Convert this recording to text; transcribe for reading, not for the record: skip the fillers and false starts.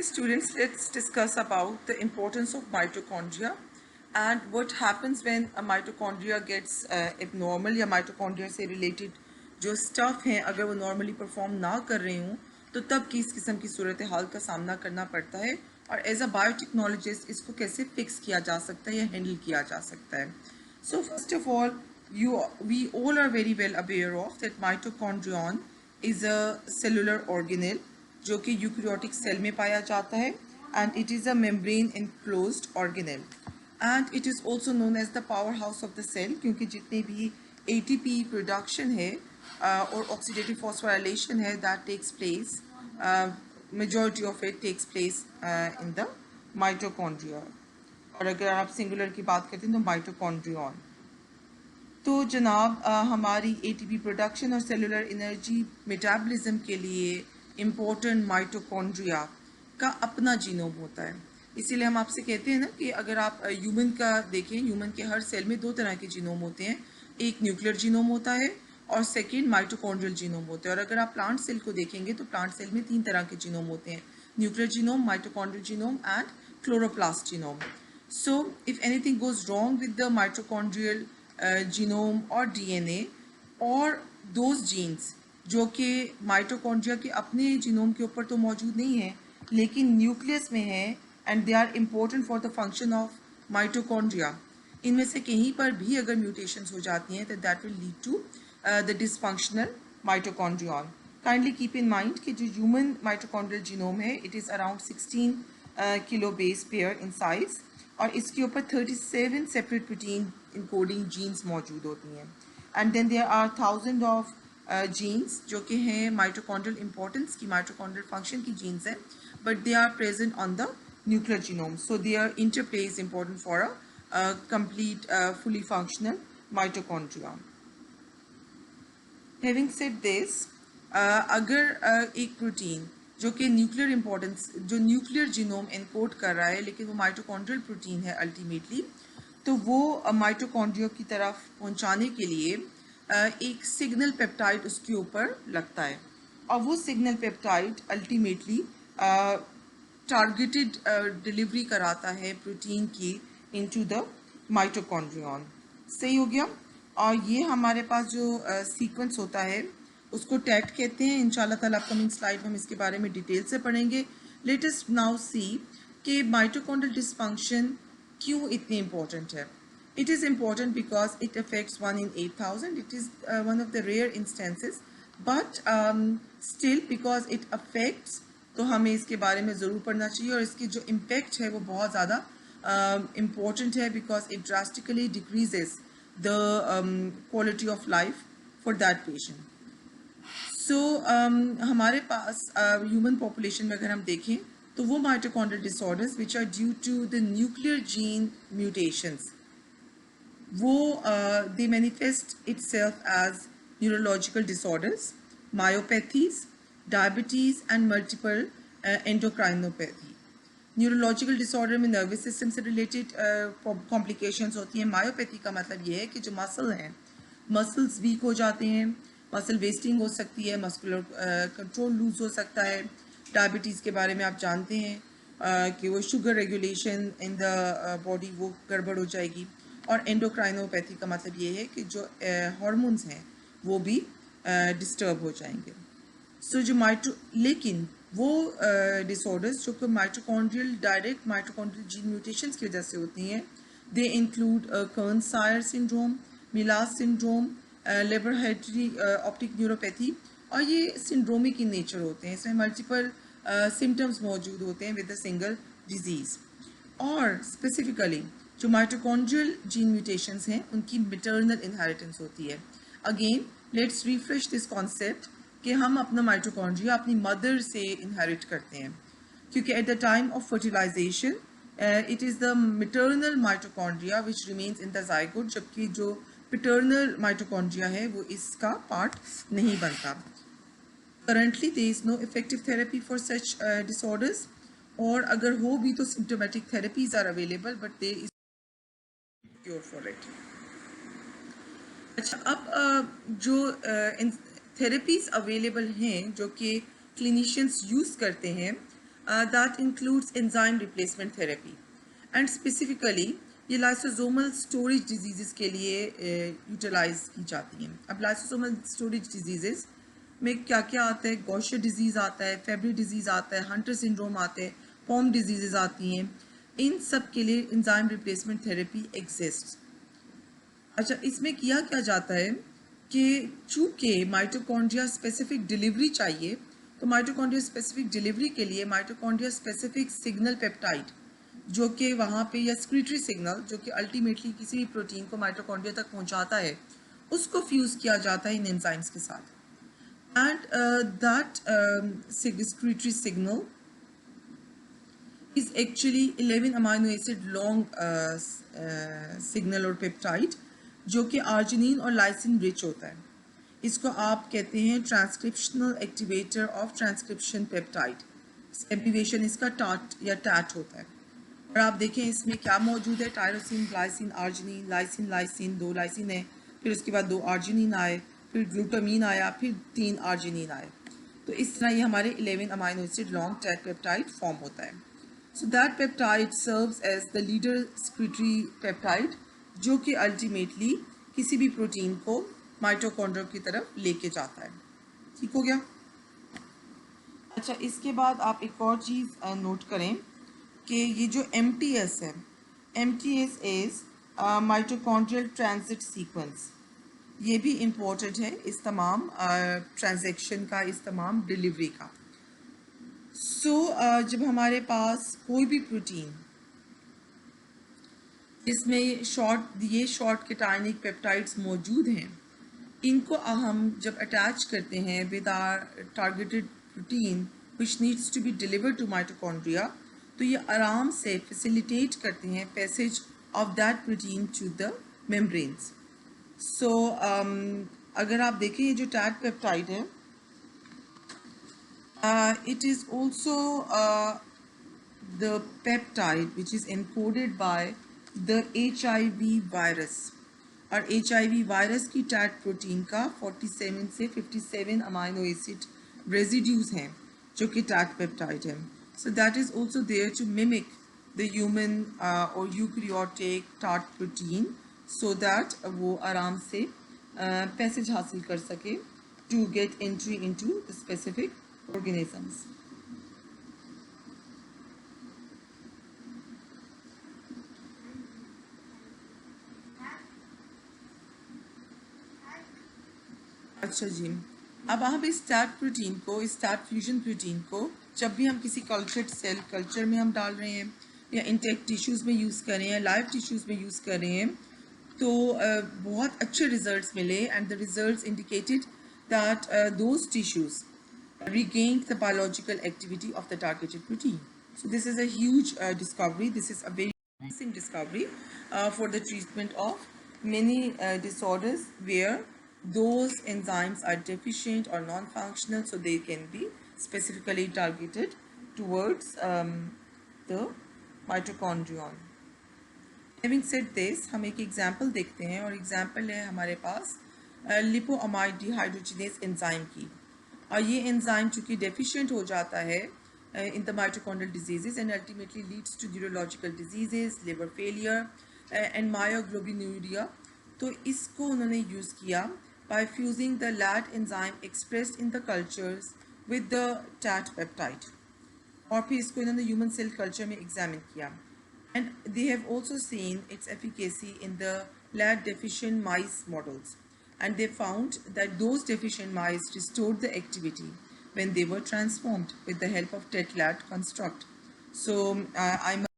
Students, let's discuss about the importance of mitochondria and what happens when a mitochondria gets abnormal या mitochondria से related जो stuff हैं अगर वो normally perform ना कर रहे हों तो तब किस किस्म की सूरत हाल का सामना करना पड़ता है और as a biotechnologist इसको कैसे fix किया जा सकता है या handle किया जा सकता है. So first of all, we all are very well aware of that mitochondrion is a cellular organelle जो कि यूकैरियोटिक सेल में पाया जाता है and it is a membrane enclosed organelle and it is also known as the power house of the cell क्योंकि जितने भी ATP production है और ऑक्सीडेटिव फॉस्फोराइलेशन है that takes place majority of it takes place in the mitochondria और अगर आप singular की बात करते हैं तो माइटोकॉन्ड्रियन. तो जनाब हमारी एटीपी प्रोडक्शन और सेलुलर एनर्जी मेटाबॉलिज्म के लिए इम्पोर्टेंट माइटोकॉन्ड्रिया का अपना जीनोम होता है. इसीलिए हम आपसे कहते हैं ना कि अगर आप ह्यूमन का देखें, ह्यूमन के हर सेल में दो तरह के जीनोम होते हैं. एक न्यूक्लियर जीनोम होता है और सेकेंड माइटोकॉन्ड्रियल जीनोम होता है. और अगर आप प्लांट सेल को देखेंगे तो प्लांट सेल में तीन तरह के जीनोम होते हैं: nuclear genome, mitochondrial genome and chloroplast genome. So if anything goes wrong with the mitochondrial genome और डीएनए और दोज जीन्स जो कि माइटोकॉन्ड्रिया के अपने जीनोम के ऊपर तो मौजूद नहीं है लेकिन न्यूक्लियस में है and they are important for the function of mitochondria, इनमें से कहीं पर भी अगर म्यूटेशंस हो जाती हैं तो that will lead to the dysfunctional mitochondrion. Kindly keep in mind कि जो ह्यूमन माइटोकॉन्ड्रियल जीनोम है it is around 16 kilo base pair in size और इसके ऊपर 37 सेपरेट प्रोटीन इनकोडिंग जीन्स मौजूद होती हैं. And then there are 1000 of genes जो कि हैं माइटोकॉन्ड्रियल इंपॉर्टेंस की, माइटोकॉन्ड्रियल फंक्शन की जीन्स हैं, but they are present on the nuclear genome. So their interplay is important for a complete fully functional mitochondria. Having said this, अगर एक protein जो कि न्यूक्लियर इंपॉर्टेंस जो न्यूक्लियर जीनोम एनकोड कर रहा है लेकिन वो माइटोकॉन्ड्रियल प्रोटीन है अल्टीमेटली, तो वो माइटोकॉन्ड्रिया की तरफ पहुंचाने के लिए एक सिग्नल पेप्टाइड उसके ऊपर लगता है और वो signal peptide ultimately targeted delivery कराता है प्रोटीन की इनटू द माइटोकॉन्ड्रियन. सही हो गया. और ये हमारे पास जो सीक्वेंस होता है उसको टैट कहते हैं. इंशाल्लाह ताला अपकमिंग स्लाइड में हम इसके बारे में डिटेल से पढ़ेंगे. लेट अस नाउ सी कि माइटोकॉन्ड्रियल डिसफंक्शन क्यों इतनी इम्पोर्टेंट है. It is important because it affects 1 in 8,000. It is one of the rare instances, but still because it affects, तो हमें इसके बारे में ज़रूर पढ़ना चाहिए और इसकी जो impact है वो बहुत ज़्यादा important है because it drastically decreases the quality of life for that patient. So हमारे पास human population में अगर हम देखें तो वो mitochondrial disorders which are due to the nuclear gene mutations वो they manifest itself as neurological disorders, myopathies, diabetes and multiple endocrinopathy. Neurological disorder में nervous system से रिलेटेड कॉम्प्लिकेशंस होती हैं. मायोपैथी का मतलब ये है कि जो मसल हैं, मसल्स वीक हो जाते हैं, मसल वेस्टिंग हो सकती है, मस्कुलर कंट्रोल लूज हो सकता है. डायबिटीज़ के बारे में आप जानते हैं कि वो sugar regulation in the body वो गड़बड़ हो जाएगी. और एंडोक्राइनोपैथी का मतलब ये है कि जो हार्मोन्स हैं वो भी डिस्टर्ब हो जाएंगे. सो जो लेकिन वो डिसऑर्डर्स जो कि mitochondrial direct mitochondrial gene mutations की वजह से होती हैं, they include Kearns Sayre syndrome, MELAS syndrome, Leber hereditary optic neuropathy. और ये सिंड्रोमिक इन नेचर होते हैं. इसमें मल्टीपल सिम्टम्स मौजूद होते हैं विद अ सिंगल डिजीज़. और स्पेसिफिकली जो माइटोकॉन्ड्रियल जीन म्यूटेशंस हैं उनकी मैटरनल इनहेरिटेंस होती है. Again let's refresh this concept कि हम अपना माइटोकॉन्ड्रिया अपनी मदर से इनहेरिट करते हैं क्योंकि at the time of fertilization it is the maternal mitochondria which remains in the zygote, जबकि जो पैटर्नल माइटोकॉन्ड्रिया है वो इसका पार्ट नहीं बनता. Currently there is no effective therapy for such disorders और अगर हो भी तो symptomatic therapies are available but there is cure for it. अच्छा, अब जो थेरेपीज अवेलेबल हैं जो कि क्लिनिशियंस यूज़ करते हैं, that includes enzyme replacement therapy and specifically ये लाइसोसोमल स्टोरेज डिजीज़ के लिए यूटिलाइज की जाती हैं। अब लाइसोसोमल स्टोरेज डिजीज़ में क्या क्या आता है? गॉशर डिजीज़ आता है, फेब्री डिजीज़ आता है, हंटर सिंड्रोम आते हैं, पॉम डिजीज़ आती हैं। इन सब के लिए एंजाइम रिप्लेसमेंट थेरेपी एग्जिस्ट। अच्छा, इसमें किया क्या जाता है कि चूँकि माइटोकॉन्ड्रिया स्पेसिफिक डिलीवरी चाहिए, तो माइटोकॉन्ड्रिया स्पेसिफिक डिलीवरी के लिए माइटोकॉन्ड्रिया स्पेसिफिक सिग्नल पेप्टाइड जो कि वहाँ पे, या स्क्रीटरी सिग्नल जो कि अल्टीमेटली किसी भी प्रोटीन को माइटोकॉन्ड्रिया तक पहुँचाता है, उसको फ्यूज़ किया जाता है इन एंजाइम्स के साथ। And that excretory signal is actually 11 amino acid long signal और पेप्टाइड जो कि आर्जिनिन और लाइसिन रिच होता है। इसको आप कहते हैं transcriptional activator of transcription peptide. Abbreviation इसका टाट या टैट होता है। और आप देखें इसमें क्या मौजूद है? Tyrosine, glycine, arginine, lysine, lysine, 2 lysine है, फिर उसके बाद 2 आर्जिनिन आए, फिर ग्लूटामीन आया, फिर 3 आर्जिनिन आए। तो इस तरह ये हमारे 11 amino acid long tag peptide form होता है। So that peptide serves as the leader secretory peptide जो कि अल्टीमेटली किसी भी प्रोटीन को माइटोकॉन्ड्रिया की तरफ लेके जाता है। ठीक हो गया? अच्छा, इसके बाद आप एक और चीज़ नोट करें कि ये जो MTS है, MTS is mitochondrial transit sequence. ये भी इम्पोर्टेंट है इस तमाम ट्रांजैक्शन का, इस तमाम डिलीवरी का। जब हमारे पास कोई भी प्रोटीन जिसमें ये शॉर्ट कैटायनिक पेप्टाइड्स मौजूद हैं, इनको हम जब अटैच करते हैं with our targeted protein which needs to be delivered to mitochondria, तो ये आराम से फैसिलिटेट करते हैं passage of that protein to the membranes. अगर आप देखें ये जो टैट पेप्टाइड है, it is also the peptide which is encoded by the HIV virus। और HIV वायरस की टैट प्रोटीन का 47 से 57 अमाइनो एसिड रेजिड्यूज हैं जो कि टैट पेप्टाइड है। So that is also there to mimic the human और eukaryotic Tat protein so that वो आराम से पैसेज हासिल कर सके to get entry into specific organisms। अच्छा जी, अब हम इस टैट प्रोटीन को, इस टैट फ्यूजन प्रोटीन को जब भी हम किसी कल्चर्ड सेल कल्चर में हम डाल रहे हैं या इंटेक्ट टिश्यूज़ में यूज़ कर रहे हैं, लाइव टिश्यूज़ में यूज़ कर रहे हैं, तो बहुत अच्छे रिजल्ट्स मिले and the results indicated that those tissues regained the biological activity of the targeted protein. So this is a huge discovery. This is a very interesting discovery for the treatment of many disorders where those enzymes are deficient or non-functional, so they can be specifically targeted towards the mitochondrion. Having said this, हम एक example देखते हैं, और example है हमारे पास lipoamide dehydrogenase enzyme की। और ये एंजाइम चूँकि डेफिशिएंट हो जाता है in the mitochondrial diseases and ultimately leads to neurological diseases, liver failure and myoglobinuria, तो इसको उन्होंने यूज़ किया by fusing the LAT enzyme expressed in the cultures with the TAT peptide. और फिर इसको इन्होंने ह्यूमन सेल कल्चर में examine किया and they have also seen its efficacy in the LAT deficient mice models. And they found that those deficient mice restored the activity when they were transformed with the help of TET-LAT construct. So I'm